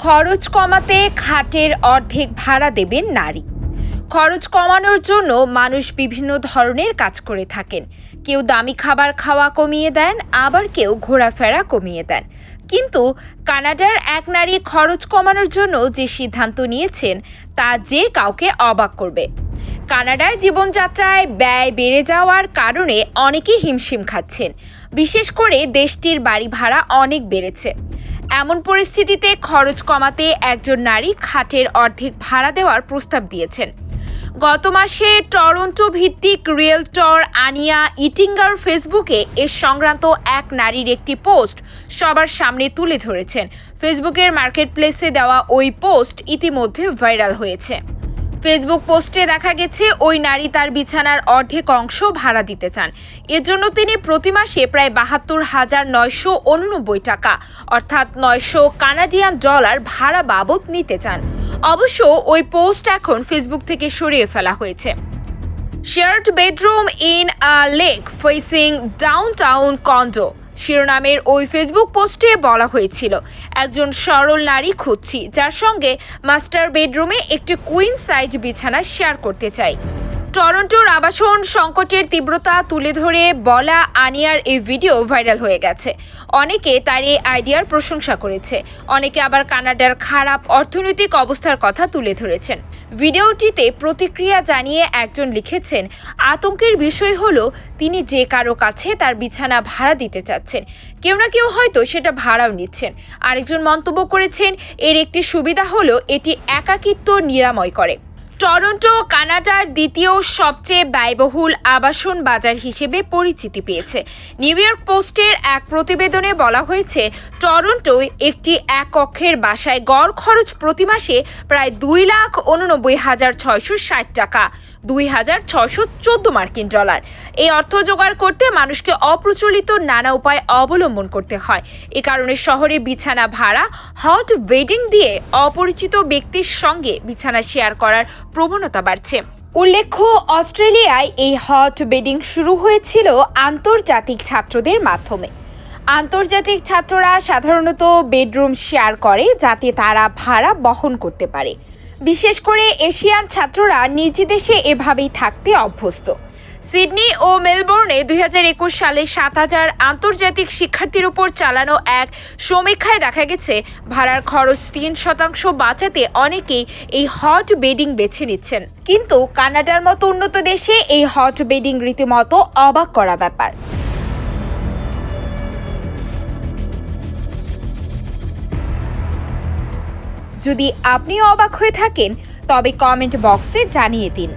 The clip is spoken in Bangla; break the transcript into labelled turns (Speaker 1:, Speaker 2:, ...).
Speaker 1: খরচ কমাতে খাটের অর্ধেক ভাড়া দেবেন নারী। খরচ কমানোর জন্য মানুষ বিভিন্ন ধরনের কাজ করে থাকেন। কেউ দামি খাবার খাওয়া কমিয়ে দেন, আবার কেউ ঘোরাফেরা কমিয়ে দেন। কিন্তু কানাডার এক নারী খরচ কমানোর জন্য যে সিদ্ধান্ত নিয়েছেন তা যে কাউকে অবাক করবে। কানাডায় জীবনযাত্রায় ব্যয় বেড়ে যাওয়ার কারণে অনেকেই হিমশিম খাচ্ছেন। বিশেষ করে দেশটির বাড়ি ভাড়া অনেক বেড়েছে। এমন পরিস্থিতিতে খরচ কমাতে একজন নারী খাটের অর্ধেক ভাড়া দেওয়ার প্রস্তাব দিয়েছেন। গত মাসে টরন্টো ভিত্তিক রিয়েলটর আনিয়া ইটিঙ্গার ফেসবুকে এ সংক্রান্ত এক নারীর একটি পোস্ট সবার সামনে তুলে ধরেছেন। ফেসবুকের মার্কেটপ্লেসে দেওয়া ওই পোস্ট ইতিমধ্যে ভাইরাল হয়েছে। ফেসবুক পোস্টে দেখা গেছে ওই নারী তার বিছানার অর্ধেক অংশ ভাড়া দিতে চান। এজন্য তিনি প্রতি মাসে প্রায় ৭২,৯89 টাকা অর্থাৎ ৯০০ কানাডিয়ান ডলার ভাড়া বাবদ নিতে চান। অবশ্য ওই পোস্ট এখন ফেসবুক থেকে সরিয়ে ফেলা হয়েছে। Shared bedroom in a lake facing downtown condo শিরোনামের ওই ফেসবুক পোস্টে বলা হয়েছিল, একজন সরল নারী খুঁজছি যার সঙ্গে মাস্টার বেডরুমে একটি কুইন সাইজ বিছানা শেয়ার করতে চাই। টরন্টোর আবাসন সংকটের তীব্রতা তুলে ধরে বলা আনিয়ার এই ভিডিও ভাইরাল হয়ে গেছে। অনেকে তার এই আইডিয়ার প্রশংসা করেছে, অনেকে আবার কানাডার খারাপ অর্থনৈতিক অবস্থার কথা তুলে ধরেছেন। ভিডিওটিতে প্রতিক্রিয়া জানিয়ে একজন লিখেছেন, আতঙ্কের বিষয় হলো তিনি যে কারো কাছে তার বিছানা ভাড়া দিতে চাচ্ছেন, কেউ না কেউ হয়তো সেটা ভাড়াও নিচ্ছেন। আরেকজন মন্তব্য করেছেন, এর একটি সুবিধা হলো এটি একাকিত্ব নিরাময় করে। টরন্টো কানাডার দ্বিতীয় সবচেয়ে ব্যয়বহুল আবাসন বাজার হিসেবে পরিচিতি পেয়েছে। নিউ ইয়র্ক পোস্টের এক প্রতিবেদনে বলা হয়েছে, টরন্টোয় একটি এক কক্ষের বাসায় গড় খরচ প্রতি মাসে প্রায় ২,৮৯,৬৬০ টাকা, ২,৬১৪ মার্কিন ডলার। এই অর্থ জোগাড় করতে মানুষকে অপ্রচলিত নানা উপায় অবলম্বন করতে হয়। এ কারণে শহরে বিছানা ভাড়া, হট বেডিং দিয়ে অপরিচিত ব্যক্তির সঙ্গে বিছানা শেয়ার করার প্রবণতা বাড়ছে। উল্লেখ্য, অস্ট্রেলিয়ায় এই হট বেডিং শুরু হয়েছিল আন্তর্জাতিক ছাত্রদের মাধ্যমে। আন্তর্জাতিক ছাত্ররা সাধারণত বেডরুম শেয়ার করে যাতে তারা ভাড়া বহন করতে পারে। বিশেষ করে এশিয়ান ছাত্ররা নিজ দেশে এভাবেই থাকতে অভ্যস্ত। সিডনি ও মেলবোর্নে ২০২১ সালে ৭,০০০ আন্তর্জাতিক শিক্ষার্থীর উপর চালানো এক সমীক্ষায় দেখা গেছে, ভাড়ার খরচ ৩% বাঁচাতে অনেকেই এই হট বেডিং বেছে নিচ্ছেন। কিন্তু কানাডার মতো উন্নত দেশে এই হট বেডিং রীতিমতো অবাক করা ব্যাপার। যদি আপনিও অবাক হয়ে থাকেন তবে কমেন্ট বক্সে জানিয়ে দিন।